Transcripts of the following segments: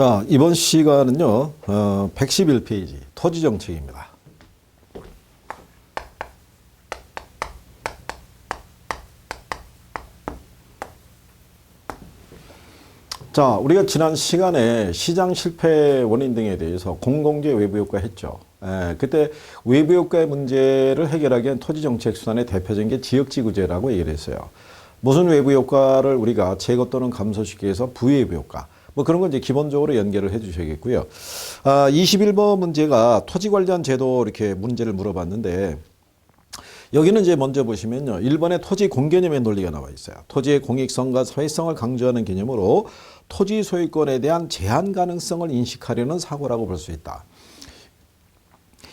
자, 이번 시간은요, 111페이지 토지정책입니다. 자, 우리가 지난 시간에 시장 실패 원인 등에 대해서 공공재 외부효과 했죠. 그때 외부효과의 문제를 해결하기 위한 토지정책 수단의 대표적인 게 지역지구제라고 얘기를 했어요. 무슨 외부효과를 우리가 제거 또는 감소시키기 위해서 부외부효과. 뭐 그런 건 이제 기본적으로 연결을 해 주셔야겠고요. 21번 문제가 토지 관련 제도 이렇게 문제를 물어봤는데, 여기는 이제 먼저 보시면요. 1번에 토지 공개념의 논리가 나와 있어요. 토지의 공익성과 사회성을 강조하는 개념으로 토지 소유권에 대한 제한 가능성을 인식하려는 사고라고 볼 수 있다.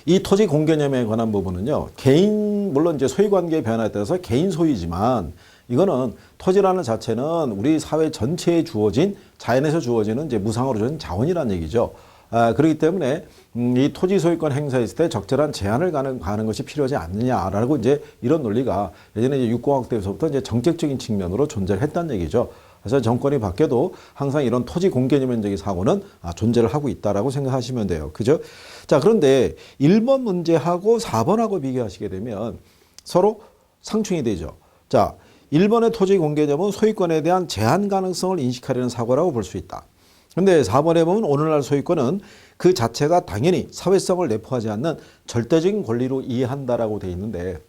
이 토지 공개념에 관한 부분은요. 개인, 물론 이제 소유관계의 변화에 따라서 개인 소유지만, 이거는 토지라는 자체는 우리 사회 전체에 주어진, 자연에서 주어지는 이제 무상으로 주어진 자원이라는 얘기죠. 그렇기 때문에 이 토지 소유권 행사했을 때 적절한 제한을 가는 것이 필요하지 않느냐라고 이제 이런 논리가 예전에 이제 육공학 때부터 이제 정책적인 측면으로 존재를 했다는 얘기죠. 그래서 정권이 바뀌어도 항상 이런 토지 공개념적인 사고는 존재를 하고 있다라고 생각하시면 돼요. 그죠? 자, 그런데 1번 문제하고 4번하고 비교하시게 되면 서로 상충이 되죠. 자, 1번의 토지 공개념은 소유권에 대한 제한 가능성을 인식하려는 사고라고 볼 수 있다. 그런데 4번에 보면 오늘날 소유권은 그 자체가 당연히 사회성을 내포하지 않는 절대적인 권리로 이해한다라고 되어 있는데,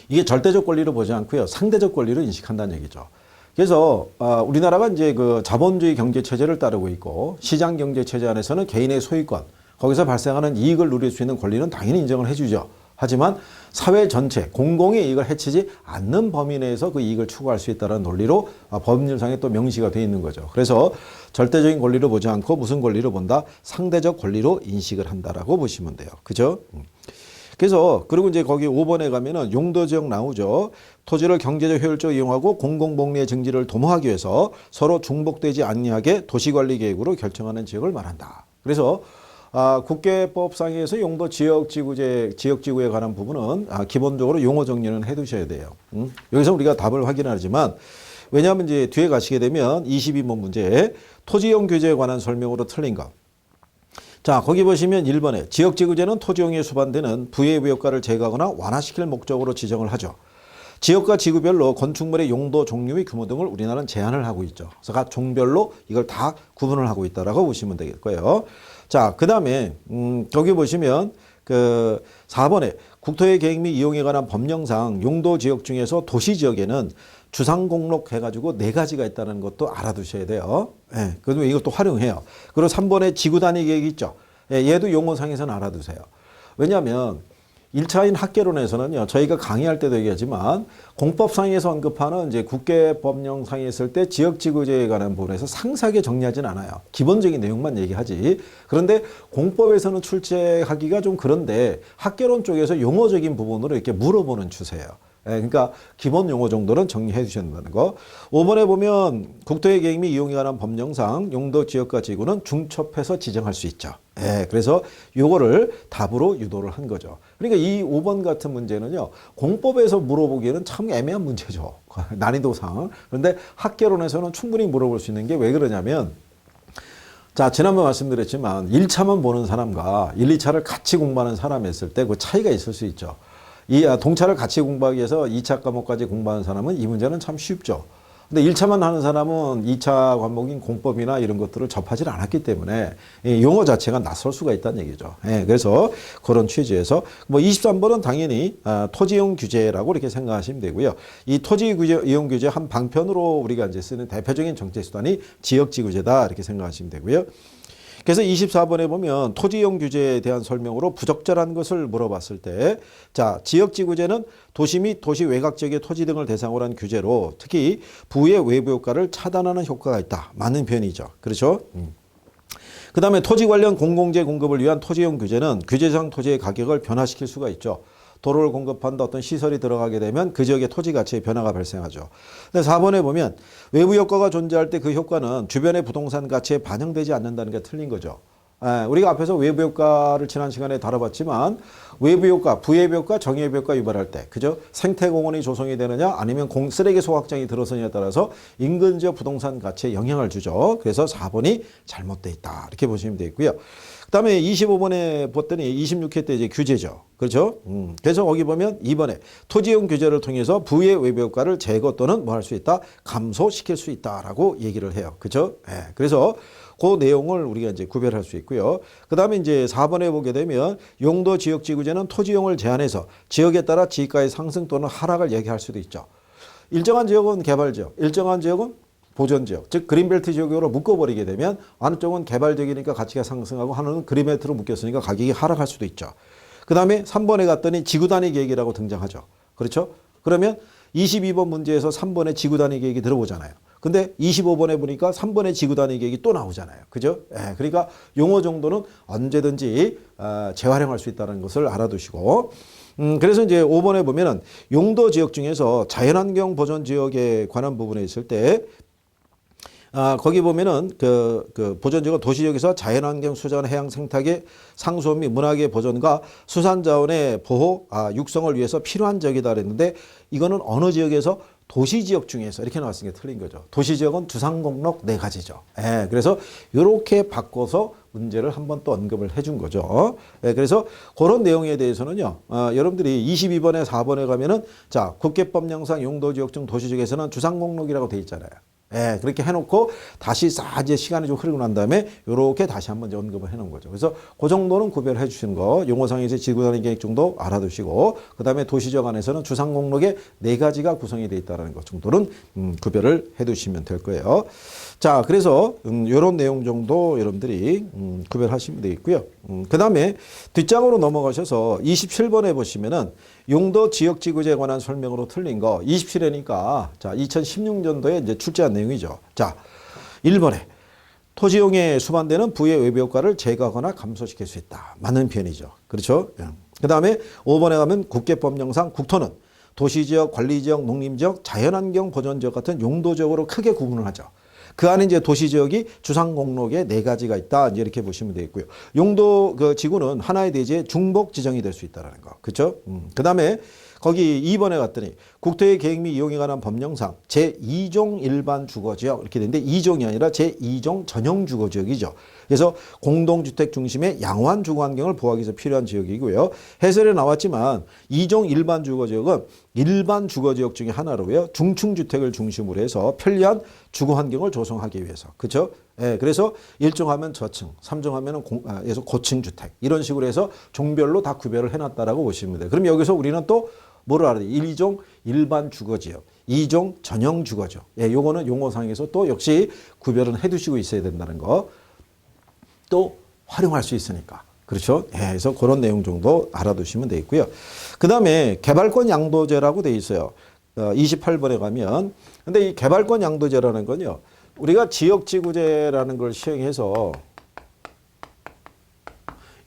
이게 절대적 권리로 보지 않고요. 상대적 권리로 인식한다는 얘기죠. 그래서 우리나라가 이제 그 자본주의 경제 체제를 따르고 있고, 시장 경제 체제 안에서는 개인의 소유권, 거기서 발생하는 이익을 누릴 수 있는 권리는 당연히 인정을 해주죠. 하지만 사회 전체 공공의 이익을 해치지 않는 범위 내에서 그 이익을 추구할 수 있다는 논리로 법률상에 또 명시가 되어 있는 거죠. 그래서 절대적인 권리로 보지 않고 무슨 권리로 본다? 상대적 권리로 인식을 한다라고 보시면 돼요. 그죠? 그래서 그리고 이제 거기 5번에 가면은 용도지역 나오죠. 토지를 경제적 효율적으로 이용하고 공공복리의 증진을 도모하기 위해서 서로 중복되지 않게 도시관리계획으로 결정하는 지역을 말한다. 그래서 국계법상에서 용도 지역지구에 관한 부분은 기본적으로 용어 정리는 해 두셔야 돼요. 여기서 우리가 답을 확인하지만, 왜냐하면 이제 뒤에 가시게 되면 22번 문제 토지용 규제에 관한 설명으로 틀린 거. 자, 거기 보시면 1번에 지역지구제는 토지용에 수반되는 부의부효과를 제거하거나 완화시킬 목적으로 지정을 하죠. 지역과 지구별로 건축물의 용도, 종류 및 규모 등을 우리나라는 제한을 하고 있죠. 그래서 각 종별로 이걸 다 구분을 하고 있다라고 보시면 되겠고요. 자, 그 다음에 거기 보시면 그 4번에 국토의 계획 및 이용에 관한 법령상 용도 지역 중에서 도시 지역에는 주상공록 해가지고 4가지가 있다는 것도 알아두셔야 돼요. 예, 그리고 이것도 활용해요. 그리고 3번에 지구단위 계획이 있죠. 예, 얘도 용어상에서는 알아두세요. 왜냐하면 1차인 학계론에서는요, 저희가 강의할 때도 얘기하지만 공법상에서 언급하는 이제 국계법령상에 있을 때 지역지구제에 관한 부분에서 상세하게 정리하진 않아요. 기본적인 내용만 얘기하지. 그런데 공법에서는 출제하기가 좀 그런데 학계론 쪽에서 용어적인 부분으로 이렇게 물어보는 추세예요. 그러니까 기본 용어 정도는 정리해 주셔야 된다는 거. 5번에 보면 국토의 계획 및 이용에 관한 법령상 용도 지역과 지구는 중첩해서 지정할 수 있죠. 그래서 요거를 답으로 유도를 한 거죠. 그러니까 이 5번 같은 문제는요, 공법에서 물어보기에는 참 애매한 문제죠. 난이도상. 그런데 학계론에서는 충분히 물어볼 수 있는 게 왜 그러냐면, 자, 지난번 말씀드렸지만 1차만 보는 사람과 1, 2차를 같이 공부하는 사람이 있을 때 그 차이가 있을 수 있죠. 이 동차를 같이 공부하기 위해서 2차 과목까지 공부하는 사람은 이 문제는 참 쉽죠. 근데 1차만 하는 사람은 2차 과목인 공법이나 이런 것들을 접하지 않았기 때문에 이 용어 자체가 낯설 수가 있다는 얘기죠. 그래서 그런 취지에서 뭐 23번은 당연히 토지이용 규제라고 이렇게 생각하시면 되고요. 이 토지이용 규제 한 방편으로 우리가 이제 쓰는 대표적인 정책 수단이 지역지구제다 이렇게 생각하시면 되고요. 그래서 24번에 보면 토지이용 규제에 대한 설명으로 부적절한 것을 물어봤을 때, 자, 지역지구제는 도시 및 도시 외곽 지역의 토지 등을 대상으로 한 규제로 특히 부의 외부 효과를 차단하는 효과가 있다. 맞는 표현이죠. 그렇죠? 그 다음에 토지 관련 공공재 공급을 위한 토지이용 규제는 규제상 토지의 가격을 변화시킬 수가 있죠. 도로를 공급한다 어떤 시설이 들어가게 되면 그 지역의 토지 가치의 변화가 발생하죠. 근데 4번에 보면 외부 효과가 존재할 때 그 효과는 주변의 부동산 가치에 반영되지 않는다는 게 틀린 거죠. 우리가 앞에서 외부 효과를 지난 시간에 다뤄봤지만 외부 효과, 부예부 효과, 정예부 효과 유발할 때, 그죠? 생태공원이 조성이 되느냐, 아니면 쓰레기 소각장이 들어서느냐에 따라서 인근 지역 부동산 가치에 영향을 주죠. 그래서 4번이 잘못돼 있다. 이렇게 보시면 되겠고요. 그다음에 25번에 봤더니 26회 때 이제 규제죠. 그렇죠? 그래서 거기 보면 2번에 토지용 규제를 통해서 부의 외부 효과를 제거 또는 뭐 할 수 있다? 감소시킬 수 있다라고 얘기를 해요. 그렇죠? 예. 그래서 그 내용을 우리가 이제 구별할 수 있고요. 그다음에 이제 4번에 보게 되면 용도 지역 지구제는 토지용을 제한해서 지역에 따라 지가의 상승 또는 하락을 얘기할 수도 있죠. 일정한 지역은 개발 지역, 일정한 지역은 보전 지역, 즉 그린벨트 지역으로 묶어버리게 되면 어느 쪽은 개발 지역이니까 가치가 상승하고 하나는 그린벨트로 묶였으니까 가격이 하락할 수도 있죠. 그 다음에 3번에 갔더니 지구 단위 계획이라고 등장하죠. 그렇죠? 그러면 22번 문제에서 3번의 지구 단위 계획이 들어오잖아요. 근데 25번에 보니까 3번의 지구 단위 계획이 또 나오잖아요. 그죠? 예, 그러니까 용어 정도는 언제든지 재활용할 수 있다는 것을 알아두시고 그래서 이제 5번에 보면은 용도 지역 중에서 자연환경 보전 지역에 관한 부분에 있을 때 거기 보면은 그 보전지역은 도시지역에서 자연환경 수자원 해양 생태계 상수원 및 문화계 보전과 수산자원의 보호, 육성을 위해서 필요한 지역이다 그랬는데 이거는 어느 지역에서 도시지역 중에서 이렇게 나왔으니까 틀린 거죠. 도시지역은 주상공록 4가지죠. 예, 그래서 이렇게 바꿔서 문제를 한번 또 언급을 해준 거죠. 예, 그래서 그런 내용에 대해서는요, 여러분들이 22번에 4번에 가면은 자, 국계법령상 용도지역 중 도시지역에서는 주상공록이라고 돼 있잖아요. 예, 그렇게 해놓고 다시 이제 시간이 좀 흐르고 난 다음에 이렇게 다시 한번 언급을 해놓은 거죠. 그래서 그 정도는 구별해 주시는 거, 용어상에서 지구단위 계획 정도 알아두시고, 그 다음에 도시지역 안에서는 주상공록에 4가지가 구성이 되어 있다는 것 정도는 구별을 해 두시면 될 거예요. 자, 그래서 이런 내용 정도 여러분들이 구별하시면 되겠고요. 그 다음에 뒷장으로 넘어가셔서 27번에 보시면은 용도 지역지구제에 관한 설명으로 틀린 거 27회니까 자 2016년도에 이제 출제한 내용이죠. 자 1번에 토지용에 수반되는 부의 외부 효과를 제거하거나 감소시킬 수 있다. 맞는 표현이죠. 그렇죠? 그 다음에 5번에 가면 국계법령상 국토는 도시지역, 관리지역, 농림지역, 자연환경 보전지역 같은 용도적으로 크게 구분을 하죠. 그 안에 이제 도시지역이 주상공록에 4가지가 있다. 이제 이렇게 보시면 되겠고요. 용도 그 지구는 하나의 대지의 중복 지정이 될 수 있다는 거. 그렇죠? 그 다음에 거기 2번에 갔더니 국토의 계획 및 이용에 관한 법령상 제2종 일반 주거지역 이렇게 되는데 2종이 아니라 제2종 전용 주거지역이죠. 그래서 공동주택 중심의 양호한 주거환경을 보호하기 위해서 필요한 지역이고요. 해설에 나왔지만 2종 일반 주거지역은 일반 주거지역 중에 하나로요. 중층주택을 중심으로 해서 편리한 주거환경을 조성하기 위해서. 그렇죠? 예, 그래서 1종 하면 저층, 3종 하면 고층주택 이런 식으로 해서 종별로 다 구별을 해놨다라고 보시면 돼요. 그럼 여기서 우리는 또 뭐를 알아야 돼요? 1종 일반 주거지역, 2종 전용 주거지역. 예, 요거는 용어상에서 또 역시 구별은 해두시고 있어야 된다는 거. 또 활용할 수 있으니까. 그렇죠? 예, 그래서 그런 내용 정도 알아두시면 되겠고요. 그 다음에 개발권 양도제라고 돼 있어요. 28번에 가면. 근데 이 개발권 양도제라는 건요. 우리가 지역지구제라는 걸 시행해서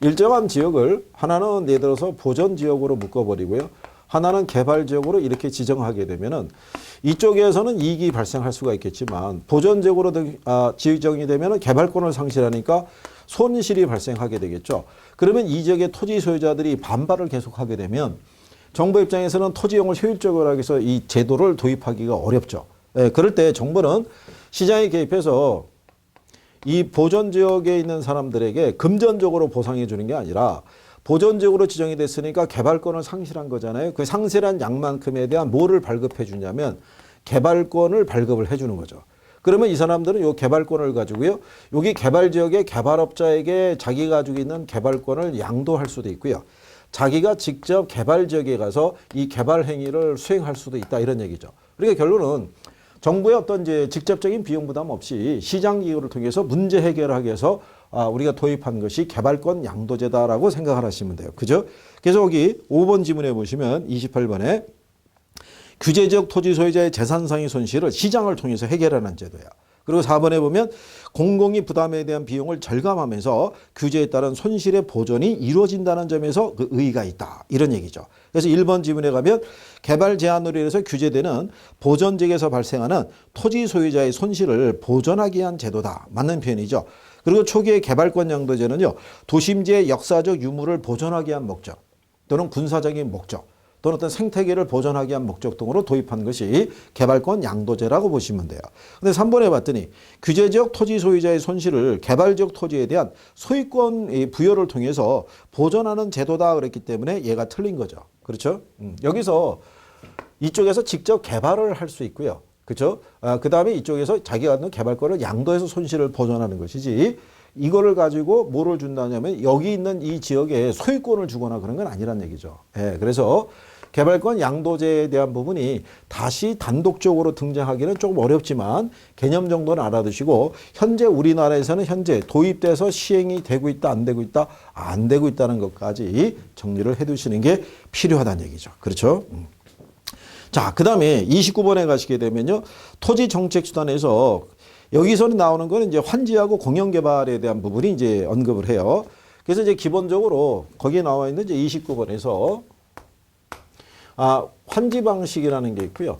일정한 지역을 하나는 예를 들어서 보전지역으로 묶어버리고요. 하나는 개발지역으로 이렇게 지정하게 되면은 이쪽에서는 이익이 발생할 수가 있겠지만 보전지역으로 지정이 되면은 개발권을 상실하니까 손실이 발생하게 되겠죠. 그러면 이 지역의 토지 소유자들이 반발을 계속하게 되면 정부 입장에서는 토지용을 효율적으로 하기 위해서 이 제도를 도입하기가 어렵죠. 예, 그럴 때 정부는 시장에 개입해서 이 보전지역에 있는 사람들에게 금전적으로 보상해 주는 게 아니라 보전지역으로 지정이 됐으니까 개발권을 상실한 거잖아요. 그 상실한 양만큼에 대한 뭐를 발급해 주냐면 개발권을 발급을 해 주는 거죠. 그러면 이 사람들은 이 개발권을 가지고요. 여기 개발지역의 개발업자에게 자기가 가지고 있는 개발권을 양도할 수도 있고요. 자기가 직접 개발지역에 가서 이 개발 행위를 수행할 수도 있다. 이런 얘기죠. 그러니까 결론은 정부의 어떤 이제 직접적인 비용 부담 없이 시장 기구를 통해서 문제 해결을 하기 위해서 우리가 도입한 것이 개발권 양도제다라고 생각을 하시면 돼요. 그죠? 그래서 여기 5번 지문에 보시면 28번에 규제지역 토지 소유자의 재산상의 손실을 시장을 통해서 해결하는 제도야. 그리고 4번에 보면 공공이 부담에 대한 비용을 절감하면서 규제에 따른 손실의 보전이 이루어진다는 점에서 그 의의가 있다. 이런 얘기죠. 그래서 1번 지문에 가면 개발 제한으로 인해서 규제되는 보전지역에서 발생하는 토지 소유자의 손실을 보전하기 위한 제도다. 맞는 표현이죠. 그리고 초기의 개발권 양도제는요. 도심지의 역사적 유물을 보존하기 위한 목적 또는 군사적인 목적 또는 어떤 생태계를 보존하기 위한 목적 등으로 도입한 것이 개발권 양도제라고 보시면 돼요. 근데 3번에 봤더니 규제지역 토지 소유자의 손실을 개발지역 토지에 대한 소유권 부여를 통해서 보존하는 제도다 그랬기 때문에 얘가 틀린 거죠. 그렇죠? 여기서 이쪽에서 직접 개발을 할 수 있고요. 그렇죠? 그 다음에 이쪽에서 자기가 갖는 개발권을 양도해서 손실을 보존하는 것이지 이거를 가지고 뭐를 준다냐면 여기 있는 이 지역에 소유권을 주거나 그런 건 아니란 얘기죠. 예, 그래서 개발권 양도제에 대한 부분이 다시 단독적으로 등장하기는 조금 어렵지만 개념 정도는 알아두시고 현재 우리나라에서는 현재 도입돼서 시행이 되고 있다, 안 되고 있다, 안 되고 있다는 것까지 정리를 해두시는 게 필요하다는 얘기죠. 그렇죠? 자, 그 다음에 29번에 가시게 되면요. 토지정책수단에서 여기서는 나오는 거는 이제 환지하고 공영개발에 대한 부분이 이제 언급을 해요. 그래서 이제 기본적으로 거기에 나와 있는 이제 29번에서 환지 방식이라는 게 있고요.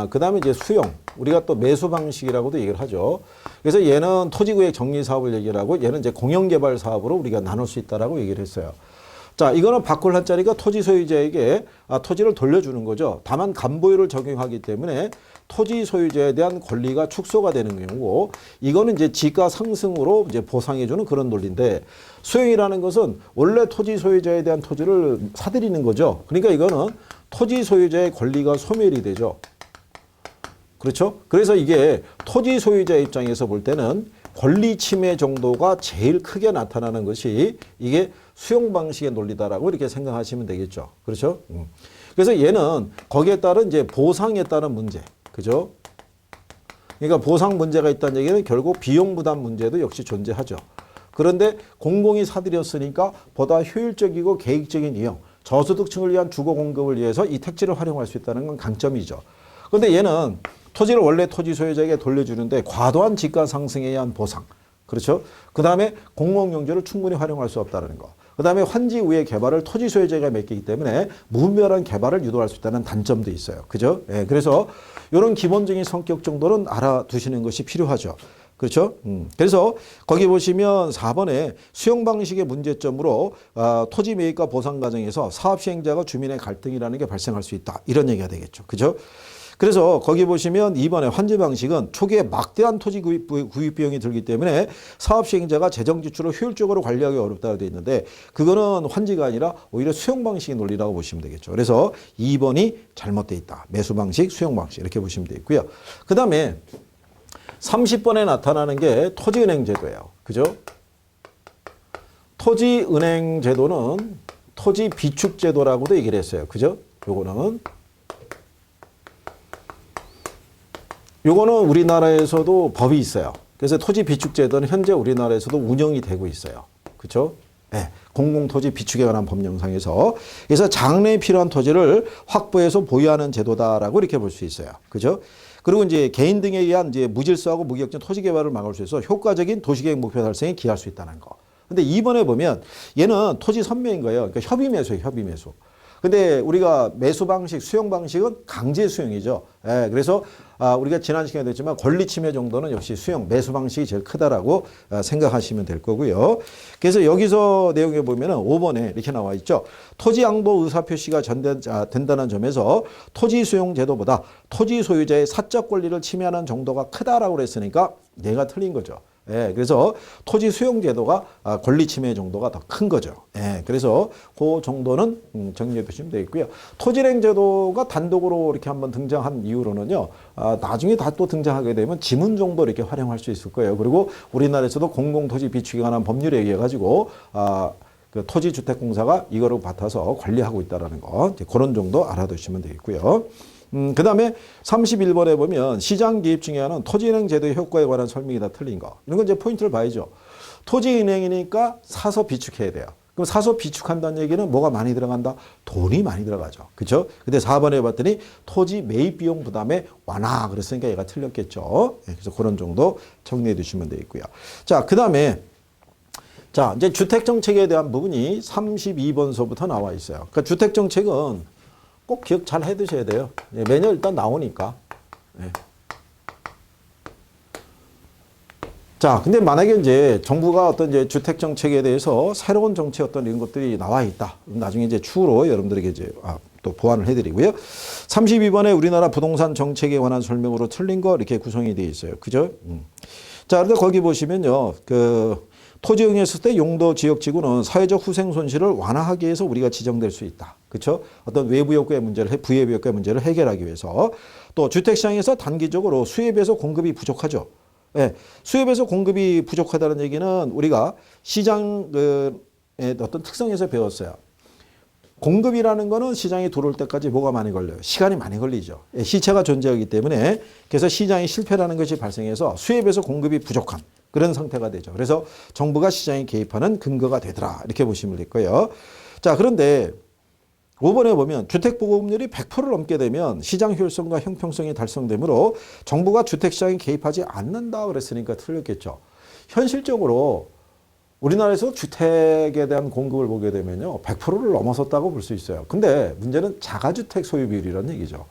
그 다음에 이제 수용. 우리가 또 매수 방식이라고도 얘기를 하죠. 그래서 얘는 토지구역 정리 사업을 얘기를 하고 얘는 이제 공영개발 사업으로 우리가 나눌 수 있다라고 얘기를 했어요. 자, 이거는 바꿀 한자리가 토지 소유자에게 토지를 돌려주는 거죠. 다만 간보유를 적용하기 때문에 토지 소유자에 대한 권리가 축소가 되는 경우고 이거는 이제 지가 상승으로 이제 보상해주는 그런 논리인데 수용이라는 것은 원래 토지 소유자에 대한 토지를 사들이는 거죠. 그러니까 이거는 토지 소유자의 권리가 소멸이 되죠. 그렇죠? 그래서 이게 토지 소유자 입장에서 볼 때는 권리 침해 정도가 제일 크게 나타나는 것이 이게 수용 방식의 논리다라고 이렇게 생각하시면 되겠죠. 그렇죠? 그래서 얘는 거기에 따른 이제 보상에 따른 문제. 그죠? 그러니까 보상 문제가 있다는 얘기는 결국 비용 부담 문제도 역시 존재하죠. 그런데 공공이 사들였으니까 보다 효율적이고 계획적인 이용, 저소득층을 위한 주거 공급을 위해서 이 택지를 활용할 수 있다는 건 강점이죠. 그런데 얘는 토지를 원래 토지 소유자에게 돌려주는데 과도한 지가 상승에 의한 보상. 그렇죠? 그 다음에 공공용지를 충분히 활용할 수 없다는 거. 그 다음에 환지 후의 개발을 토지 소유자가 맡기기 때문에 무분별한 개발을 유도할 수 있다는 단점도 있어요. 그죠? 예, 그래서 이런 기본적인 성격 정도는 알아두시는 것이 필요하죠. 그렇죠? 그래서 거기 보시면 4번에 수용 방식의 문제점으로 토지 매입과 보상 과정에서 사업 시행자가 주민의 갈등이라는 게 발생할 수 있다. 이런 얘기가 되겠죠. 그죠? 그래서 거기 보시면 2번의 환지 방식은 초기에 막대한 토지 구입 비용이 들기 때문에 사업 시행자가 재정 지출을 효율적으로 관리하기 어렵다고 되어 있는데 그거는 환지가 아니라 오히려 수용 방식의 논리라고 보시면 되겠죠. 그래서 2번이 잘못되어 있다. 매수 방식, 수용 방식 이렇게 보시면 되겠고요. 그 다음에 30번에 나타나는 게 토지은행 제도예요. 그죠? 토지은행 제도는 토지 비축 제도라고도 얘기를 했어요. 그죠? 요거는 우리나라에서도 법이 있어요. 그래서 토지 비축 제도는 현재 우리나라에서도 운영이 되고 있어요. 그렇죠? 네. 공공토지 비축에 관한 법령상에서 그래서 장래에 필요한 토지를 확보해서 보유하는 제도다라고 이렇게 볼 수 있어요. 그죠? 그리고 이제 개인 등에 의한 이제 무질서하고 무기력적인 토지 개발을 막을 수 있어 효과적인 도시계획 목표 달성에 기여할 수 있다는 거. 근데 2번에 보면 얘는 토지 선매인 거예요. 그러니까 협의 매수예요, 협의 매수. 근데 우리가 매수 방식, 수용 방식은 강제 수용이죠. 예, 그래서 우리가 지난 시간에 했지만 권리 침해 정도는 역시 수용, 매수 방식이 제일 크다라고 생각하시면 될 거고요. 그래서 여기서 내용에 보면은 5번에 이렇게 나와 있죠. 토지 양도 의사 표시가 된다는 점에서 토지 수용 제도보다 토지 소유자의 사적 권리를 침해하는 정도가 크다라고 그랬으니까 얘가 틀린 거죠. 예, 그래서 토지 수용 제도가 권리 침해 정도가 더 큰 거죠. 예, 그래서 그 정도는 정리해 두시면 되겠고요. 토지은행 제도가 단독으로 이렇게 한번 등장한 이후로는요, 나중에 다 또 등장하게 되면 지문 정도 이렇게 활용할 수 있을 거예요. 그리고 우리나라에서도 공공토지 비축에 관한 법률에 의해 가지고 그 토지주택공사가 이거를 받아서 관리하고 있다라는 거, 그런 정도 알아두시면 되겠고요. 그 다음에 31번에 보면 시장 기입 중에 하나는 토지은행 제도의 효과에 관한 설명이 다 틀린 거. 이런 건 이제 포인트를 봐야죠. 토지은행이니까 사서 비축해야 돼요. 그럼 사서 비축한다는 얘기는 뭐가 많이 들어간다? 돈이 많이 들어가죠. 그렇죠? 근데 4번에 봤더니 토지 매입 비용 부담의 완화 그랬으니까 얘가 틀렸겠죠. 그래서 그런 정도 정리해 두시면 되겠고요. 자, 그다음에 자, 이제 주택 정책에 대한 부분이 32번서부터 나와 있어요. 그러니까 주택 정책은 꼭 기억 잘 해 두셔야 돼요. 매년 일단 나오니까. 자, 근데 만약에 이제 정부가 어떤 이제 주택 정책에 대해서 새로운 정책 어떤 이런 것들이 나와 있다. 나중에 이제 추후로 여러분들에게 이제 또 보완을 해드리고요. 32번에 우리나라 부동산 정책에 관한 설명으로 틀린 거 이렇게 구성이 되어 있어요. 그죠? 자, 그런데 거기 보시면요. 토지 응했을 때 용도 지역 지구는 사회적 후생 손실을 완화하기 위해서 우리가 지정될 수 있다. 그렇죠? 어떤 외부 효과의 문제를 부예부 효과의 문제를 해결하기 위해서 또 주택 시장에서 단기적으로 수요에 비해서 공급이 부족하죠. 예, 수요에 비해서 공급이 부족하다는 얘기는 우리가 시장의 어떤 특성에서 배웠어요. 공급이라는 거는 시장에 들어올 때까지 뭐가 많이 걸려요? 시간이 많이 걸리죠. 예, 시차가 존재하기 때문에 그래서 시장의 실패라는 것이 발생해서 수요에 비해서 공급이 부족한 그런 상태가 되죠. 그래서 정부가 시장에 개입하는 근거가 되더라. 이렇게 보시면 될 거예요. 자, 그런데 5번에 보면 주택 보급률이 100%를 넘게 되면 시장 효율성과 형평성이 달성되므로 정부가 주택시장에 개입하지 않는다 그랬으니까 틀렸겠죠. 현실적으로 우리나라에서 주택에 대한 공급을 보게 되면요. 100%를 넘어섰다고 볼 수 있어요. 근데 문제는 자가주택 소유 비율이라는 얘기죠.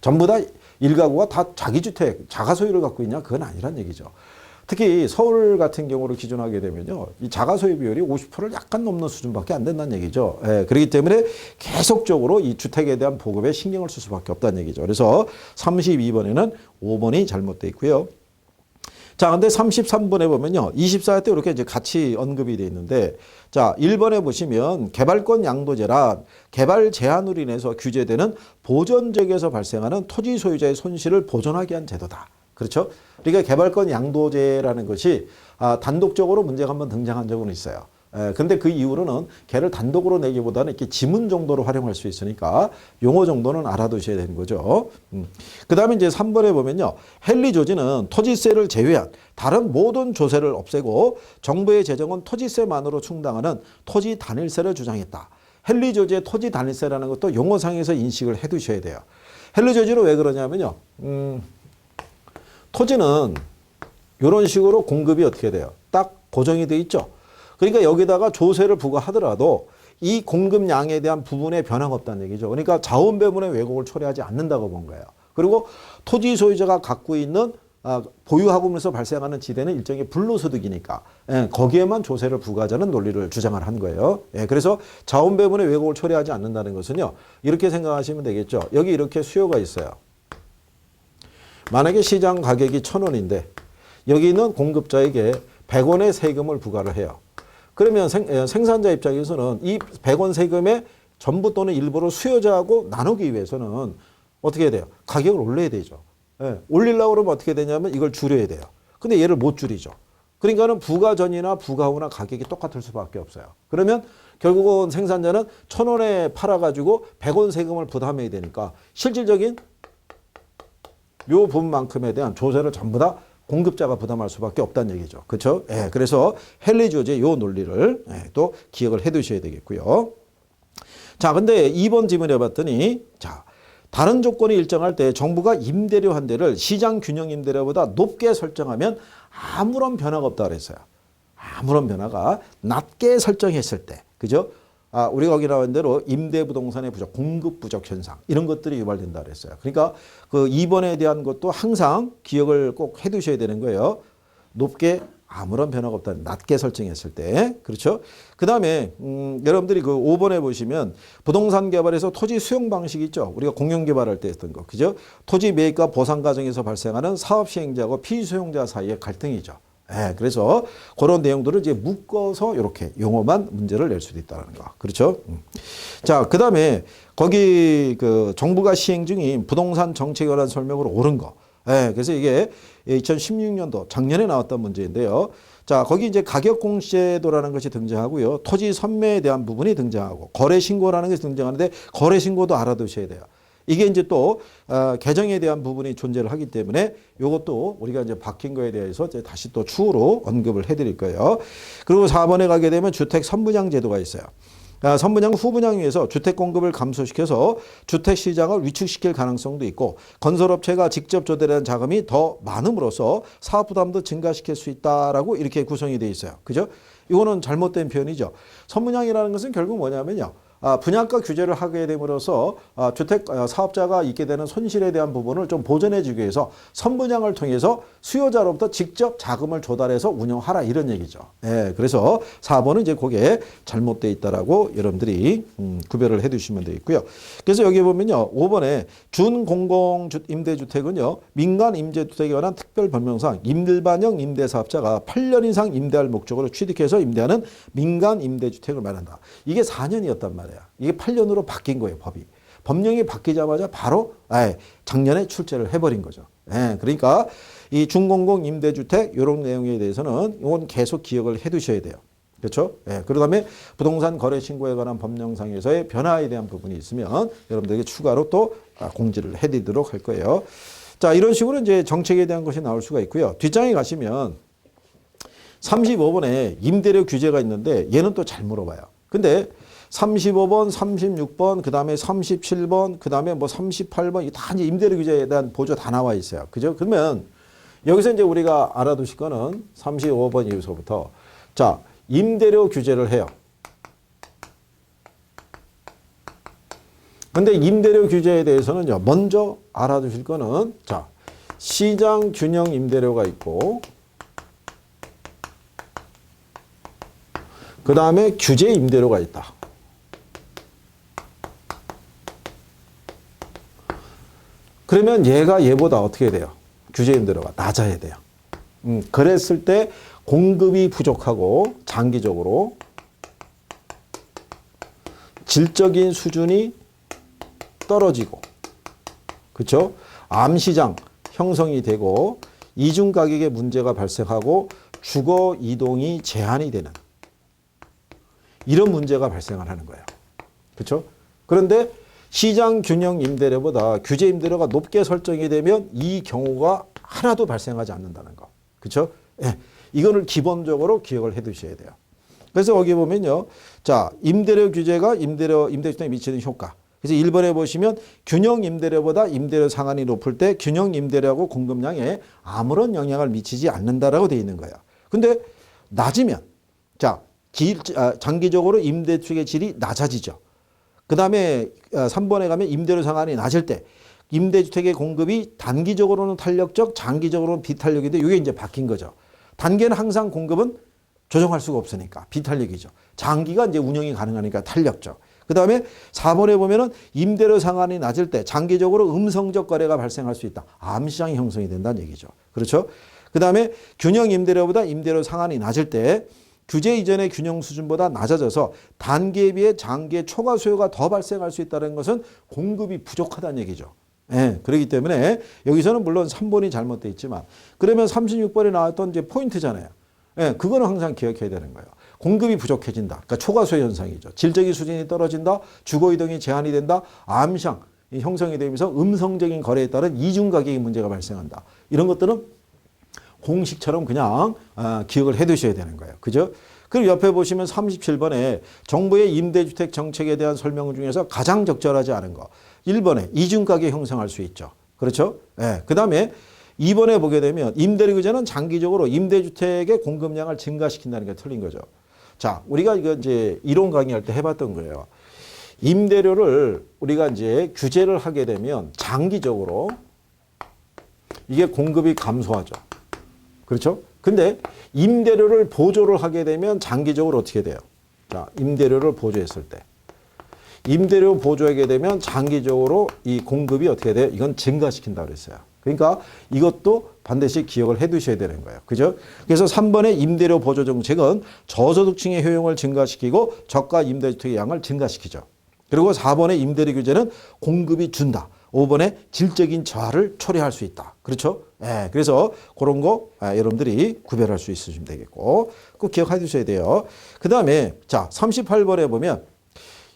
전부 다 일가구가 다 자기 주택, 자가 소유를 갖고 있냐? 그건 아니란 얘기죠. 특히 서울 같은 경우를 기준하게 되면요. 이 자가 소유 비율이 50%를 약간 넘는 수준밖에 안 된다는 얘기죠. 예, 그렇기 때문에 계속적으로 이 주택에 대한 보급에 신경을 쓸 수밖에 없다는 얘기죠. 그래서 32번에는 5번이 잘못되어 있고요. 자, 근데 33번에 보면요. 24회 때 이렇게 이제 같이 언급이 되어 있는데, 자, 1번에 보시면 개발권 양도제란 개발 제한으로 인해서 규제되는 보전 지역에서 발생하는 토지 소유자의 손실을 보전하게 한 제도다. 그렇죠? 그러니까 개발권 양도제라는 것이 단독적으로 문제가 한번 등장한 적은 있어요. 근데 그 이후로는 걔를 단독으로 내기보다는 이렇게 지문 정도로 활용할 수 있으니까 용어 정도는 알아두셔야 되는 거죠. 그 다음에 이제 3번에 보면요. 헨리 조지는 토지세를 제외한 다른 모든 조세를 없애고 정부의 재정은 토지세만으로 충당하는 토지 단일세를 주장했다. 헨리 조지의 토지 단일세라는 것도 용어상에서 인식을 해 두셔야 돼요. 헨리 조지는 왜 그러냐면요. 토지는 이런 식으로 공급이 어떻게 돼요? 딱 고정이 돼 있죠. 그러니까 여기다가 조세를 부과하더라도 이 공급량에 대한 부분에 변화가 없다는 얘기죠. 그러니까 자원 배분의 왜곡을 초래하지 않는다고 본 거예요. 그리고 토지 소유자가 갖고 있는 보유하고 면서 발생하는 지대는 일종의 불로소득이니까 거기에만 조세를 부과하자는 논리를 주장을 한 거예요. 그래서 자원 배분의 왜곡을 초래하지 않는다는 것은요. 이렇게 생각하시면 되겠죠. 여기 이렇게 수요가 있어요. 만약에 시장 가격이 1,000원인데 여기 있는 공급자에게 100원의 세금을 부과를 해요. 그러면 생산자 입장에서는 이 100원 세금의 전부 또는 일부를 수요자하고 나누기 위해서는 어떻게 해야 돼요? 가격을 올려야 되죠. 올리려고 그러면 어떻게 되냐면 이걸 줄여야 돼요. 근데 얘를 못 줄이죠. 그러니까는 부가 전이나 부가 후나 가격이 똑같을 수밖에 없어요. 그러면 결국은 생산자는 1,000원에 팔아가지고 100원 세금을 부담해야 되니까 실질적인 요 부분만큼에 대한 조세를 전부 다 공급자가 부담할 수밖에 없다는 얘기죠. 그렇죠? 그래서 헨리 조지의 요 논리를 또 기억을 해 두셔야 되겠고요. 자, 근데 2번 질문해 봤더니 자, 다른 조건이 일정할 때 정부가 임대료 한 대를 시장 균형 임대료보다 높게 설정하면 아무런 변화가 없다 그랬어요. 아무런 변화가 낮게 설정했을 때. 그죠? 우리가 거기 나온 대로 임대부동산의 부족, 공급 부족 현상 이런 것들이 유발된다 그랬어요. 그러니까 그 2번에 대한 것도 항상 기억을 꼭 해두셔야 되는 거예요. 높게 아무런 변화가 없다. 낮게 설정했을 때. 그렇죠? 그 다음에 여러분들이 그 5번에 보시면 부동산 개발에서 토지 수용 방식이 있죠. 우리가 공영 개발할 때 했던 거. 그죠? 토지 매입과 보상 과정에서 발생하는 사업 시행자하고 피수용자 사이의 갈등이죠. 그래서 그런 내용들을 이제 묶어서 이렇게 용어만 문제를 낼 수도 있다는 거. 그렇죠? 자, 그 다음에 거기 그 정부가 시행 중인 부동산 정책에 관한 설명으로 옳은 거. 그래서 이게 2016년도 작년에 나왔던 문제인데요. 자, 거기 이제 가격 공시제도라는 것이 등장하고요. 토지 선매에 대한 부분이 등장하고 거래 신고라는 것이 등장하는데 거래 신고도 알아두셔야 돼요. 이게 이제 또 개정에 대한 부분이 존재를 하기 때문에 이것도 우리가 이제 바뀐 거에 대해서 이제 다시 또 추후로 언급을 해드릴 거예요. 그리고 4번에 가게 되면 주택 선분양 제도가 있어요. 선분양 후분양 위해서 주택 공급을 감소시켜서 주택 시장을 위축시킬 가능성도 있고 건설업체가 직접 조달한 자금이 더 많음으로써 사업 부담도 증가시킬 수 있다라고 이렇게 구성이 되어 있어요. 그죠? 이거는 잘못된 표현이죠. 선분양이라는 것은 결국 뭐냐면요. 분양가 규제를 하게 됨으로써 주택 사업자가 있게 되는 손실에 대한 부분을 좀 보전해 주기 위해서 선분양을 통해서 수요자로부터 직접 자금을 조달해서 운영하라 이런 얘기죠. 예, 그래서 4번은 이제 그게 잘못되어 있다라고 여러분들이 구별을 해 두시면 되겠고요. 그래서 여기 보면요. 5번에 준공공 임대주택은요. 민간 임대주택에 관한 특별 법령상 임일반형 임대사업자가 8년 이상 임대할 목적으로 취득해서 임대하는 민간 임대주택을 말한다. 이게 4년이었단 말이에요. 이게 8년으로 바뀐 거예요, 법이. 법령이 바뀌자마자 바로 작년에 출제를 해버린 거죠. 그러니까 이 준공공 임대주택 이런 내용에 대해서는 이건 계속 기억을 해두셔야 돼요. 그렇죠? 그 다음에 부동산 거래 신고에 관한 법령상에서의 변화에 대한 부분이 있으면 여러분들에게 추가로 또 공지를 해드리도록 할 거예요. 자, 이런 식으로 이제 정책에 대한 것이 나올 수가 있고요. 뒷장에 가시면 35번에 임대료 규제가 있는데 얘는 또 잘 물어봐요. 근데 35번, 36번, 그 다음에 37번, 그 다음에 뭐 38번, 이게 다 이제 임대료 규제에 대한 보조 다 나와 있어요. 그죠? 그러면 여기서 이제 우리가 알아두실 거는 35번 이후서부터 자, 임대료 규제를 해요. 근데 임대료 규제에 대해서는요, 먼저 알아두실 거는 자, 시장 균형 임대료가 있고, 그 다음에 규제 임대료가 있다. 그러면 얘보다 어떻게 돼요? 규제 임대료가 낮아야 돼요. 그랬을 때 공급이 부족하고 장기적으로 질적인 수준이 떨어지고, 그렇죠? 암시장 형성이 되고 이중 가격의 문제가 발생하고 주거 이동이 제한이 되는 이런 문제가 발생을 하는 거예요. 그렇죠? 그런데 시장 균형 임대료보다 규제 임대료가 높게 설정이 되면 이 경우가 하나도 발생하지 않는다는 거. 그렇죠? 예. 이거를 기본적으로 기억을 해 두셔야 돼요. 그래서 여기 보면요. 자, 임대료 규제가 임대주택에 미치는 효과. 그래서 1번에 보시면 균형 임대료보다 임대료 상한이 높을 때 균형 임대료하고 공급량에 아무런 영향을 미치지 않는다라고 되어 있는 거예요. 근데 낮으면 자, 장기적으로 임대주택의 질이 낮아지죠. 그 다음에 3번에 가면 임대료 상한이 낮을 때 임대주택의 공급이 단기적으로는 탄력적, 장기적으로는 비탄력인데 이게 이제 바뀐 거죠. 단기는 항상 공급은 조정할 수가 없으니까 비탄력이죠. 장기가 이제 운영이 가능하니까 탄력적. 그 다음에 4번에 보면은 임대료 상한이 낮을 때 장기적으로 음성적 거래가 발생할 수 있다. 암시장이 형성이 된다는 얘기죠. 그렇죠? 그 다음에 균형 임대료보다 임대료 상한이 낮을 때 규제 이전의 균형 수준보다 낮아져서 단기에 비해 장기의 초과 수요가 더 발생할 수 있다는 것은 공급이 부족하다는 얘기죠. 예, 그렇기 때문에 여기서는 물론 3번이 잘못되어 있지만 그러면 36번에 나왔던 이제 포인트잖아요. 예, 그거는 항상 기억해야 되는 거예요. 공급이 부족해진다. 그러니까 초과 수요 현상이죠. 질적인 수준이 떨어진다. 주거 이동이 제한이 된다. 암시장 형성이 되면서 음성적인 거래에 따른 이중 가격의 문제가 발생한다. 이런 것들은 공식처럼 그냥 기억을 해 두셔야 되는 거예요. 그죠? 그리고 옆에 보시면 37번에 정부의 임대주택 정책에 대한 설명 중에서 가장 적절하지 않은 거. 1번에 이중가격 형성할 수 있죠. 그렇죠? 네. 그 다음에 2번에 보게 되면 임대료 규제는 장기적으로 임대주택의 공급량을 증가시킨다는 게 틀린 거죠. 자, 우리가 이거 이제 이론 강의할 때 해봤던 거예요. 임대료를 우리가 이제 규제를 하게 되면 장기적으로 이게 공급이 감소하죠. 그렇죠? 근데 임대료를 보조를 하게 되면 장기적으로 어떻게 돼요? 자, 임대료를 보조했을 때. 임대료 보조하게 되면 장기적으로 이 공급이 어떻게 돼요? 이건 증가시킨다고 그랬어요. 그러니까 이것도 반드시 기억을 해 두셔야 되는 거예요. 그죠? 그래서 3번의 임대료 보조 정책은 저소득층의 효용을 증가시키고 저가 임대주택의 양을 증가시키죠. 그리고 4번의 임대료 규제는 공급이 준다. 5번에 질적인 저하를 초래할 수 있다. 그렇죠? 예, 그래서 그런 거 여러분들이 구별할 수 있으시면 되겠고 꼭 기억해 두셔야 돼요. 그 다음에 자 38번에 보면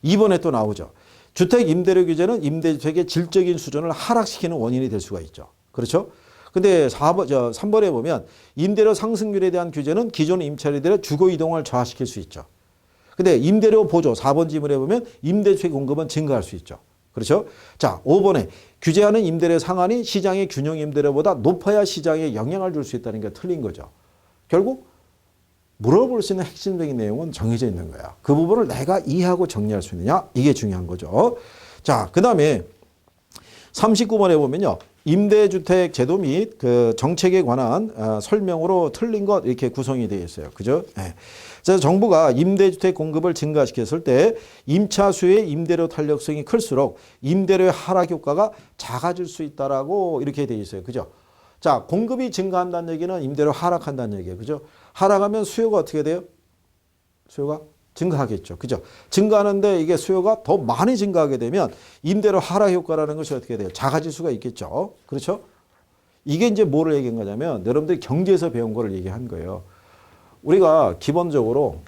2번에 또 나오죠. 주택 임대료 규제는 임대주택의 질적인 수준을 하락시키는 원인이 될 수가 있죠. 그렇죠? 근데 3번에 보면 임대료 상승률에 대한 규제는 기존 임차인들의 주거 이동을 저하시킬 수 있죠. 근데 임대료 보조 4번 지문에 보면 임대주택 공급은 증가할 수 있죠. 그렇죠? 자, 5번에 규제하는 임대료 상한이 시장의 균형 임대료보다 높아야 시장에 영향을 줄 수 있다는 게 틀린 거죠. 결국 물어볼 수 있는 핵심적인 내용은 정해져 있는 거야. 그 부분을 내가 이해하고 정리할 수 있느냐? 이게 중요한 거죠. 자, 그 다음에 39번에 보면요. 임대주택 제도 및 그 정책에 관한 설명으로 틀린 것 이렇게 구성이 되어 있어요. 그죠? 네. 그래서 정부가 임대주택 공급을 증가시켰을 때 임차수의 임대료 탄력성이 클수록 임대료의 하락 효과가 작아질 수 있다라고 이렇게 되어 있어요. 그죠? 자, 공급이 증가한다는 얘기는 임대료 하락한다는 얘기예요. 그죠? 하락하면 수요가 어떻게 돼요? 수요가 증가하겠죠. 그죠? 증가하는데 이게 수요가 더 많이 증가하게 되면 임대료 하락 효과라는 것이 어떻게 돼요? 작아질 수가 있겠죠. 그렇죠? 이게 이제 뭐를 얘기한 거냐면 여러분들이 경제에서 배운 거를 얘기한 거예요. 우리가 기본적으로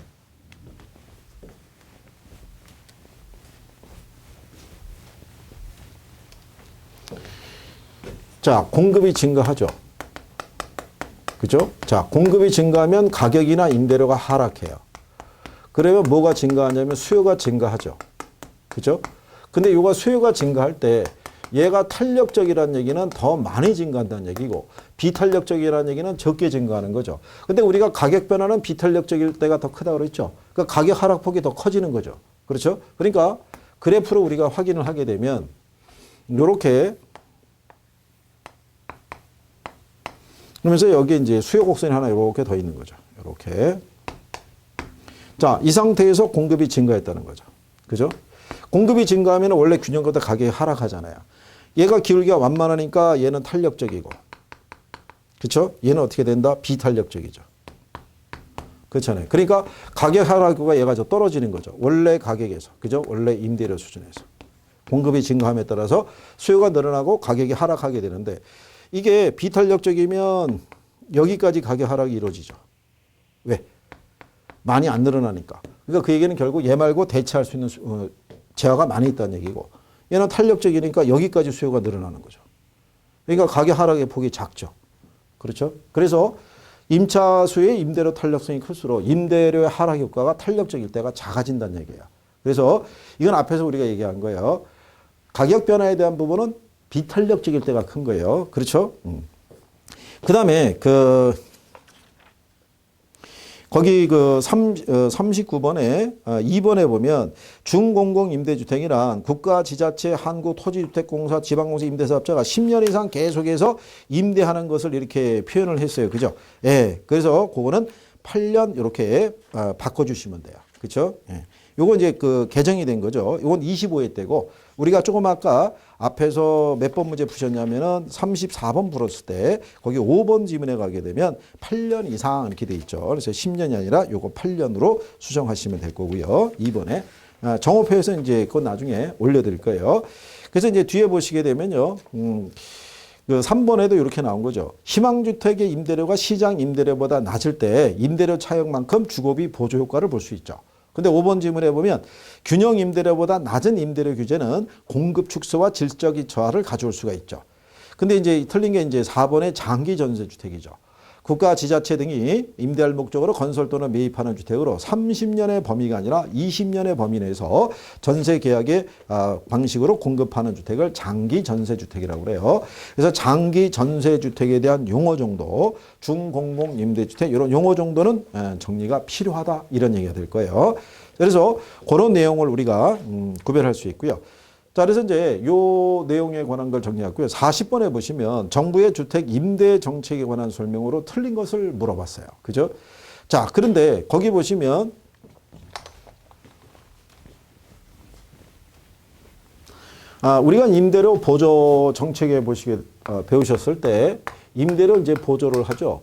자, 공급이 증가하죠. 그죠? 자, 공급이 증가하면 가격이나 임대료가 하락해요. 그러면 뭐가 증가하냐면 수요가 증가하죠. 그죠? 근데 이거 수요가 증가할 때 얘가 탄력적이라는 얘기는 더 많이 증가한다는 얘기고 비탄력적이라는 얘기는 적게 증가하는 거죠. 근데 우리가 가격 변화는 비탄력적일 때가 더 크다고 그랬죠. 그러니까 가격 하락폭이 더 커지는 거죠. 그렇죠? 그러니까 그래프로 우리가 확인을 하게 되면 이렇게 그러면서 여기 이제 수요 곡선이 하나 이렇게 더 있는 거죠. 이렇게. 자, 이 상태에서 공급이 증가했다는 거죠. 그죠? 공급이 증가하면 원래 균형보다 가격이 하락하잖아요. 얘가 기울기가 완만하니까 얘는 탄력적이고. 그렇죠? 얘는 어떻게 된다? 비탄력적이죠. 그렇잖아요. 그러니까 가격 하락과 얘가 좀 떨어지는 거죠. 원래 가격에서. 그죠? 원래 임대료 수준에서. 공급이 증가함에 따라서 수요가 늘어나고 가격이 하락하게 되는데 이게 비탄력적이면 여기까지 가격 하락이 이루어지죠. 왜? 많이 안 늘어나니까. 그러니까 그 얘기는 결국 얘 말고 대체할 수 있는 재화가 많이 있다는 얘기고 얘는 탄력적이니까 여기까지 수요가 늘어나는 거죠. 그러니까 가격 하락의 폭이 작죠. 그렇죠? 그래서 임차수의 임대료 탄력성이 클수록 임대료의 하락 효과가 탄력적일 때가 작아진다는 얘기예요. 그래서 이건 앞에서 우리가 얘기한 거예요. 가격 변화에 대한 부분은 비탄력적일 때가 큰 거예요. 그렇죠? 그다음에 거기 39번에 2번에 보면 중공공 임대주택이란 국가 지자체 한국토지주택공사 지방공사 임대사업자가 10년 이상 계속해서 임대하는 것을 이렇게 표현을 했어요. 그죠? 예. 그래서 그거는 8년 이렇게 바꿔주시면 돼요. 그렇죠? 예. 요거 이제 개정이 된 거죠. 이건 25회 때고 우리가 조금 아까 앞에서 몇 번 문제 푸셨냐면은 34번 풀었을 때 거기 5번 지문에 가게 되면 8년 이상 이렇게 돼 있죠. 그래서 10년이 아니라 요거 8년으로 수정하시면 될 거고요. 2번에 정오표에서 이제 그건 나중에 올려드릴 거예요. 그래서 이제 뒤에 보시게 되면요. 3번에도 이렇게 나온 거죠. 희망주택의 임대료가 시장 임대료보다 낮을 때 임대료 차익만큼 주거비 보조 효과를 볼 수 있죠. 근데 5번 질문에 보면 균형 임대료보다 낮은 임대료 규제는 공급 축소와 질적인 저하를 가져올 수가 있죠. 근데 이제 틀린 게 이제 4번의 장기 전세 주택이죠. 국가 지자체 등이 임대할 목적으로 건설 또는 매입하는 주택으로 30년의 범위가 아니라 20년의 범위 내에서 전세 계약의 방식으로 공급하는 주택을 장기 전세 주택이라고 그래요. 그래서 장기 전세 주택에 대한 용어 정도, 중공공 임대주택 이런 용어 정도는 정리가 필요하다 이런 얘기가 될 거예요. 그래서 그런 내용을 우리가 구별할 수 있고요. 자, 그래서 이제 요 내용에 관한 걸 정리했고요. 40번에 보시면 정부의 주택 임대 정책에 관한 설명으로 틀린 것을 물어봤어요. 그죠? 자, 그런데 거기 보시면 우리가 임대료 보조 정책에 배우셨을 때 임대료 이제 보조를 하죠.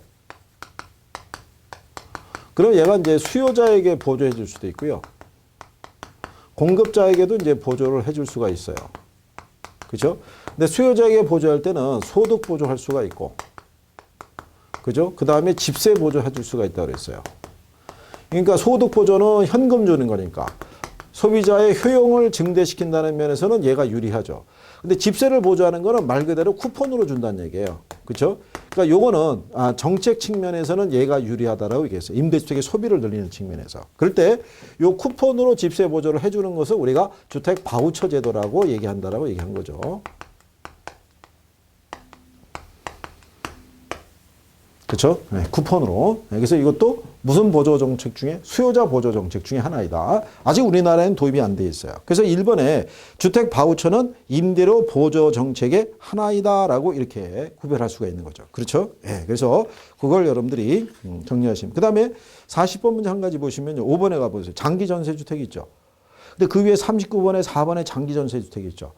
그럼 얘가 이제 수요자에게 보조해 줄 수도 있고요. 공급자에게도 이제 보조를 해줄 수가 있어요. 그죠? 근데 수요자에게 보조할 때는 소득 보조할 수가 있고, 그죠? 그 다음에 집세 보조해 줄 수가 있다고 그랬어요. 그러니까 소득 보조는 현금 주는 거니까 소비자의 효용을 증대시킨다는 면에서는 얘가 유리하죠. 근데 집세를 보조하는 거는 말 그대로 쿠폰으로 준다는 얘기예요. 그렇죠? 그러니까 요거는 정책 측면에서는 얘가 유리하다라고 얘기했어요. 임대주택의 소비를 늘리는 측면에서. 그럴 때 요 쿠폰으로 집세 보조를 해주는 것을 우리가 주택 바우처 제도라고 얘기한다라고 얘기한 거죠. 그렇죠? 네, 쿠폰으로. 그래서 이것도 무슨 보조 정책 중에 수요자 보조 정책 중에 하나이다. 아직 우리나라에는 도입이 안 돼 있어요. 그래서 1번에 주택 바우처는 임대료 보조 정책의 하나이다라고 이렇게 구별할 수가 있는 거죠. 그렇죠? 네, 그래서 그걸 여러분들이 정리하시면. 그다음에 40번 문제 한 가지 보시면요. 5번에 가보세요. 장기 전세 주택이 있죠. 근데 그 위에 39번에 4번에 장기 전세 주택이 있죠.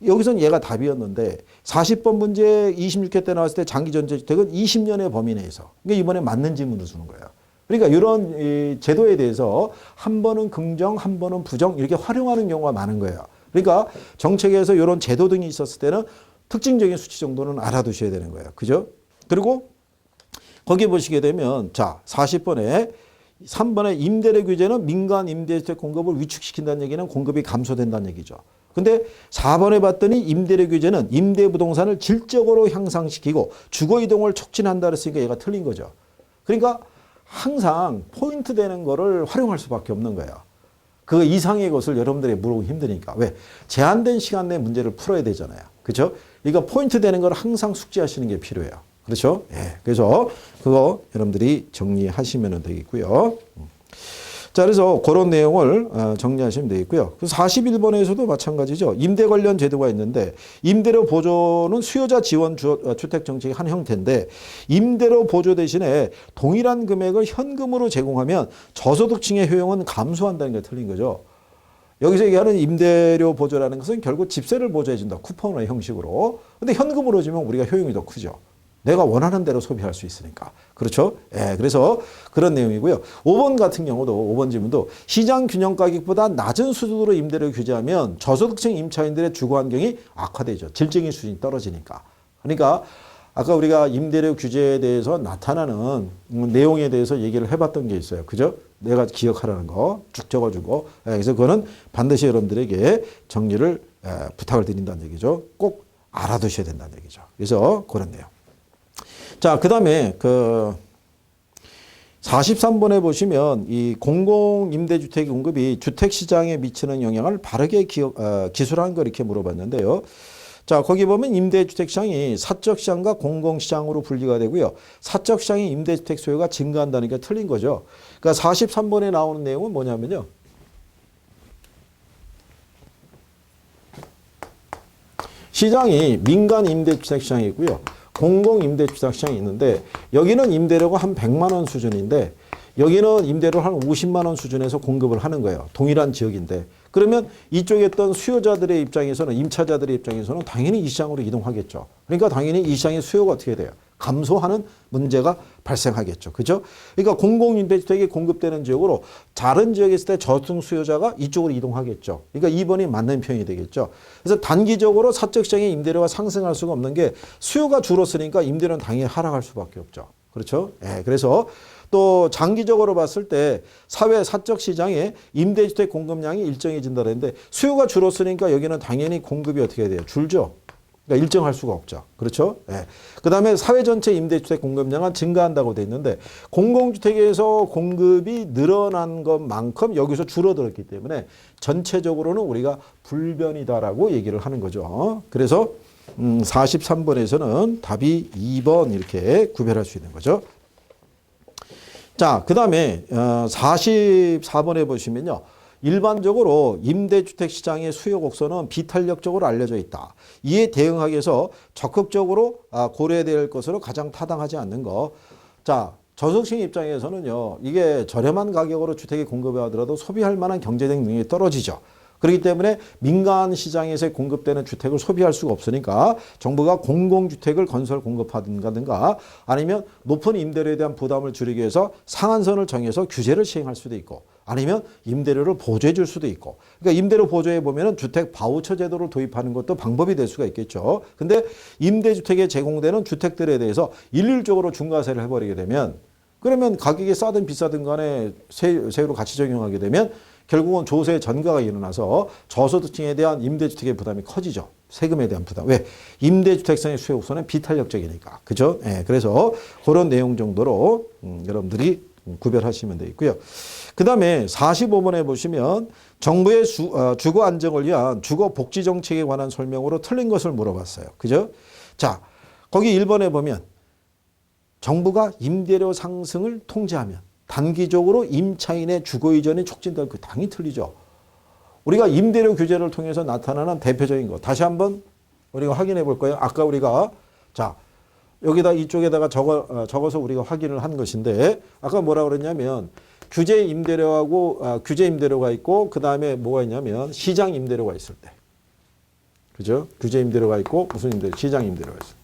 여기서는 얘가 답이었는데 40번 문제 26회 때 나왔을 때 장기전세주택은 20년의 범위 내에서. 그러니까 이번에 맞는 질문을 주는 거예요. 그러니까 이런 이 제도에 대해서 한 번은 긍정, 한 번은 부정 이렇게 활용하는 경우가 많은 거예요. 그러니까 정책에서 이런 제도 등이 있었을 때는 특징적인 수치 정도는 알아두셔야 되는 거예요. 그죠? 그리고 거기 보시게 되면 자 40번에 3번에 임대료 규제는 민간 임대주택 공급을 위축시킨다는 얘기는 공급이 감소된다는 얘기죠. 근데 4번에 봤더니 임대료 규제는 임대부동산을 질적으로 향상시키고 주거이동을 촉진한다 그랬으니까 얘가 틀린 거죠. 그러니까 항상 포인트 되는 거를 활용할 수밖에 없는 거예요. 그 이상의 것을 여러분들이 물어보기 힘드니까. 왜? 제한된 시간 내에 문제를 풀어야 되잖아요. 그렇죠? 그러니까 포인트 되는 걸 항상 숙지하시는 게 필요해요. 그렇죠? 예. 그래서 그거 여러분들이 정리하시면 되겠고요. 자, 그래서 그런 내용을 정리하시면 되겠고요. 41번에서도 마찬가지죠. 임대 관련 제도가 있는데 임대료 보조는 수요자 지원 주택 정책의 한 형태인데 임대료 보조 대신에 동일한 금액을 현금으로 제공하면 저소득층의 효용은 감소한다는 게 틀린 거죠. 여기서 얘기하는 임대료 보조라는 것은 결국 집세를 보조해 준다. 쿠폰의 형식으로. 근데 현금으로 주면 우리가 효용이 더 크죠. 내가 원하는 대로 소비할 수 있으니까. 그렇죠? 예, 그래서 그런 내용이고요. 5번 같은 경우도, 5번 질문도 시장 균형 가격보다 낮은 수준으로 임대료 규제하면 저소득층 임차인들의 주거 환경이 악화되죠. 질적인 수준이 떨어지니까. 그러니까 아까 우리가 임대료 규제에 대해서 나타나는 내용에 대해서 얘기를 해봤던 게 있어요. 그죠? 내가 기억하라는 거 쭉 적어주고. 예, 그래서 그거는 반드시 여러분들에게 정리를 부탁을 드린다는 얘기죠. 꼭 알아두셔야 된다는 얘기죠. 그래서 그런 내용. 자, 그 다음에 43번에 보시면 이 공공임대주택 공급이 주택시장에 미치는 영향을 바르게 기술하는 거 이렇게 물어봤는데요. 자, 거기 보면 임대주택시장이 사적시장과 공공시장으로 분리가 되고요. 사적시장이 임대주택 소요가 증가한다는 게 틀린 거죠. 그러니까 43번에 나오는 내용은 뭐냐면요. 시장이 민간 임대주택 시장이 있고요. 공공 임대주택 시장이 있는데 여기는 임대료가 한 100만 원 수준인데 여기는 임대료 한 50만 원 수준에서 공급을 하는 거예요. 동일한 지역인데. 그러면 이쪽에 있던 수요자들의 입장에서는 임차자들의 입장에서는 당연히 이 시장으로 이동하겠죠. 그러니까 당연히 이 시장의 수요가 어떻게 돼요? 감소하는 문제가 발생하겠죠. 그죠? 그러니까 공공임대주택이 공급되는 지역으로 다른 지역에 있을 때 저소득 수요자가 이쪽으로 이동하겠죠. 그러니까 2번이 맞는 표현이 되겠죠. 그래서 단기적으로 사적시장의 임대료가 상승할 수가 없는 게 수요가 줄었으니까 임대료는 당연히 하락할 수밖에 없죠. 그렇죠? 예, 그래서 또 장기적으로 봤을 때 사회 사적 시장에 임대주택 공급량이 일정해진다는데 수요가 줄었으니까 여기는 당연히 공급이 어떻게 돼요? 줄죠. 그러니까 일정할 수가 없죠. 그렇죠? 예. 그다음에 사회 전체 임대주택 공급량은 증가한다고 돼 있는데 공공주택에서 공급이 늘어난 것만큼 여기서 줄어들었기 때문에 전체적으로는 우리가 불변이다라고 얘기를 하는 거죠. 그래서 43번에서는 답이 2번 이렇게 구별할 수 있는 거죠. 자, 그 다음에 44번에 보시면요. 일반적으로 임대주택 시장의 수요 곡선은 비탄력적으로 알려져 있다. 이에 대응하기 위해서 적극적으로 고려해야 될 것으로 가장 타당하지 않는 거. 자, 저소득층 입장에서는요. 이게 저렴한 가격으로 주택이 공급하더라도 소비할 만한 경제적 능력이 떨어지죠. 그렇기 때문에 민간 시장에서 공급되는 주택을 소비할 수가 없으니까 정부가 공공주택을 건설 공급하든가 아니면 높은 임대료에 대한 부담을 줄이기 위해서 상한선을 정해서 규제를 시행할 수도 있고 아니면 임대료를 보조해 줄 수도 있고 그러니까 임대료 보조해 보면은 주택 바우처 제도를 도입하는 것도 방법이 될 수가 있겠죠. 근데 임대주택에 제공되는 주택들에 대해서 일률적으로 중과세를 해버리게 되면 그러면 가격이 싸든 비싸든 간에 세율을 같이 적용하게 되면 결국은 조세 전가가 일어나서 저소득층에 대한 임대주택의 부담이 커지죠. 세금에 대한 부담. 왜? 임대주택상의 수요 우선은 비탄력적이니까. 그죠? 예, 그래서 그런 내용 정도로 여러분들이 구별하시면 되겠고요. 그 다음에 45번에 보시면 정부의 주거 안정을 위한 주거 복지 정책에 관한 설명으로 틀린 것을 물어봤어요. 그죠? 자, 거기 1번에 보면 정부가 임대료 상승을 통제하면 단기적으로 임차인의 주거 이전이 촉진될 그 당연히 틀리죠. 우리가 임대료 규제를 통해서 나타나는 대표적인 거 다시 한번 우리가 확인해 볼 거예요. 아까 우리가 자 여기다 이쪽에다가 적어서 우리가 확인을 한 것인데 아까 뭐라 그랬냐면 규제 임대료하고 규제 임대료가 있고 그 다음에 뭐가 있냐면 시장 임대료가 있을 때, 그죠? 규제 임대료가 있고 무슨 임대료? 시장 임대료가 있을 때.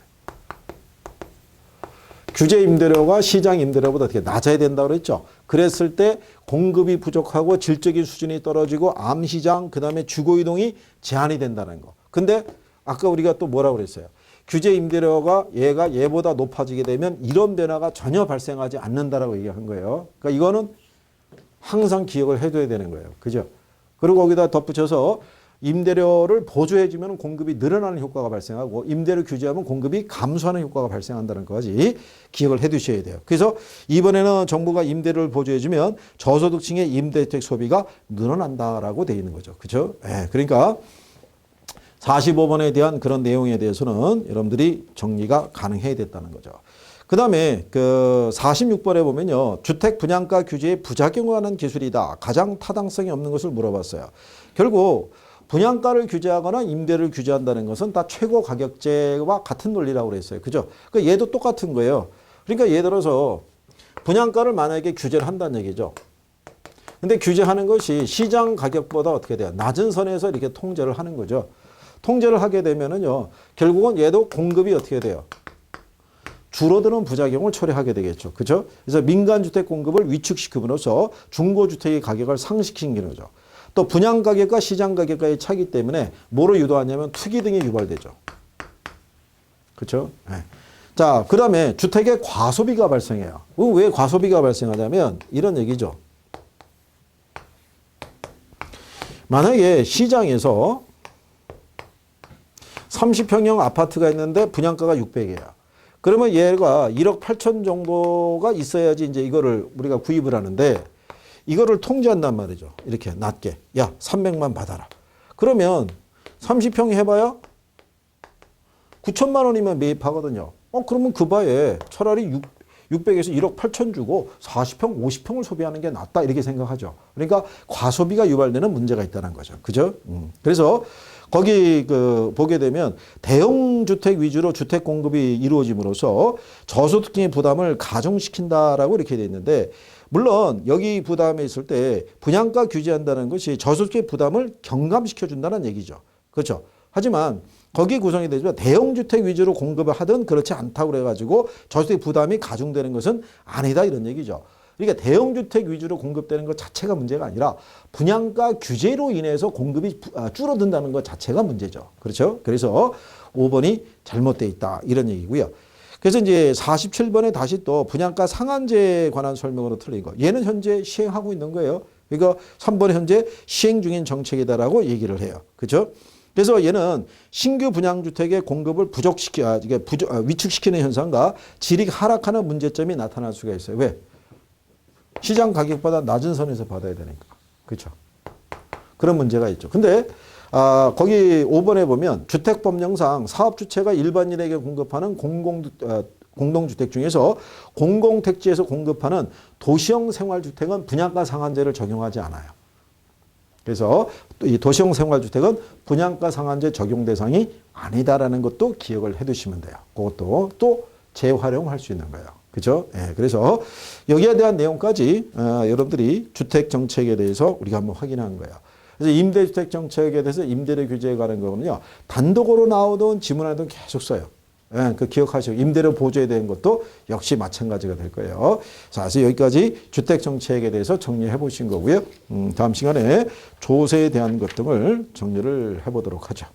규제 임대료가 시장 임대료보다 어떻게 낮아야 된다고 그랬죠. 그랬을 때 공급이 부족하고 질적인 수준이 떨어지고 암시장 그다음에 주거 이동이 제한이 된다는 거. 근데 아까 우리가 또 뭐라고 그랬어요? 규제 임대료가 얘보다 높아지게 되면 이런 변화가 전혀 발생하지 않는다라고 얘기한 거예요. 그러니까 이거는 항상 기억을 해둬야 되는 거예요. 그죠? 그리고 거기다 덧붙여서 임대료를 보조해 주면 공급이 늘어나는 효과가 발생하고 임대료 규제하면 공급이 감소하는 효과가 발생한다는 것까지 기억을 해 두셔야 돼요. 그래서 이번에는 정부가 임대료를 보조해 주면 저소득층의 임대주택 소비가 늘어난다라고 돼 있는 거죠. 그죠? 예, 그러니까 45번에 대한 그런 내용에 대해서는 여러분들이 정리가 가능해야 됐다는 거죠. 그 다음에 그 46번에 보면요. 주택 분양가 규제에 부작용하는 기술이다. 가장 타당성이 없는 것을 물어봤어요. 결국 분양가를 규제하거나 임대를 규제한다는 것은 다 최고 가격제와 같은 논리라고 그랬어요. 그죠? 그러니까 얘도 똑같은 거예요. 그러니까 예를 들어서 분양가를 만약에 규제를 한다는 얘기죠. 근데 규제하는 것이 시장 가격보다 어떻게 돼요? 낮은 선에서 이렇게 통제를 하는 거죠. 통제를 하게 되면은요. 결국은 얘도 공급이 어떻게 돼요? 줄어드는 부작용을 초래하게 되겠죠. 그죠? 그래서 민간주택 공급을 위축시킴으로써 중고주택의 가격을 상승시키는 거죠. 또 분양가격과 시장가격과의 차이기 때문에 뭐로 유도하냐면 투기 등이 유발되죠. 그렇죠? 네. 자, 그 다음에 주택의 과소비가 발생해요. 왜 과소비가 발생하냐면 이런 얘기죠. 만약에 시장에서 30평형 아파트가 있는데 분양가가 600이에요. 그러면 얘가 1억 8천 정도가 있어야지 이제 이거를 우리가 구입을 하는데 이거를 통제한단 말이죠. 이렇게 낮게. 야, 300만 받아라. 그러면 30평 해봐야 9천만 원이면 매입하거든요. 그러면 그 바에 차라리 600에서 1억 8천 주고 40평, 50평을 소비하는 게 낫다. 이렇게 생각하죠. 그러니까 과소비가 유발되는 문제가 있다는 거죠. 그죠? 그래서 거기 보게 되면 대형 주택 위주로 주택 공급이 이루어짐으로써 저소득층의 부담을 가중시킨다라고 이렇게 돼 있는데 물론 여기 부담에 있을 때 분양가 규제한다는 것이 저소득의 부담을 경감시켜 준다는 얘기죠. 그렇죠. 하지만 거기 구성이 되지만 대형 주택 위주로 공급을 하든 그렇지 않다고 그래가지고 저소득의 부담이 가중되는 것은 아니다 이런 얘기죠. 그러니까 대형 주택 위주로 공급되는 것 자체가 문제가 아니라 분양가 규제로 인해서 공급이 줄어든다는 것 자체가 문제죠. 그렇죠? 그래서 5번이 잘못되어 있다 이런 얘기고요. 그래서 이제 47번에 다시 또 분양가 상한제에 관한 설명으로 틀린 거. 얘는 현재 시행하고 있는 거예요. 그러니까 3번은 현재 시행 중인 정책이다라고 얘기를 해요. 그렇죠? 그래서 얘는 신규 분양주택의 공급을 위축시키는 현상과 질이 하락하는 문제점이 나타날 수가 있어요. 왜? 시장 가격보다 낮은 선에서 받아야 되니까. 그렇죠? 그런 문제가 있죠. 근데 거기 5번에 보면 주택법령상 사업주체가 일반인에게 공급하는 공동주택 중에서 공공택지에서 공급하는 도시형 생활주택은 분양가 상한제를 적용하지 않아요. 그래서 이 도시형 생활주택은 분양가 상한제 적용 대상이 아니다라는 것도 기억을 해 두시면 돼요. 그것도 또 재활용할 수 있는 거예요. 그죠? 예, 그래서 여기에 대한 내용까지 여러분들이 주택 정책에 대해서 우리가 한번 확인한 거예요. 그래서 임대주택 정책에 대해서 임대료 규제에 관한 거는요. 단독으로 나오던 지문에도 계속 써요. 예, 그 기억하시고 임대료 보조에 대한 것도 역시 마찬가지가 될 거예요. 자, 그래서 여기까지 주택 정책에 대해서 정리해 보신 거고요. 다음 시간에 조세에 대한 것 등을 정리를 해 보도록 하죠.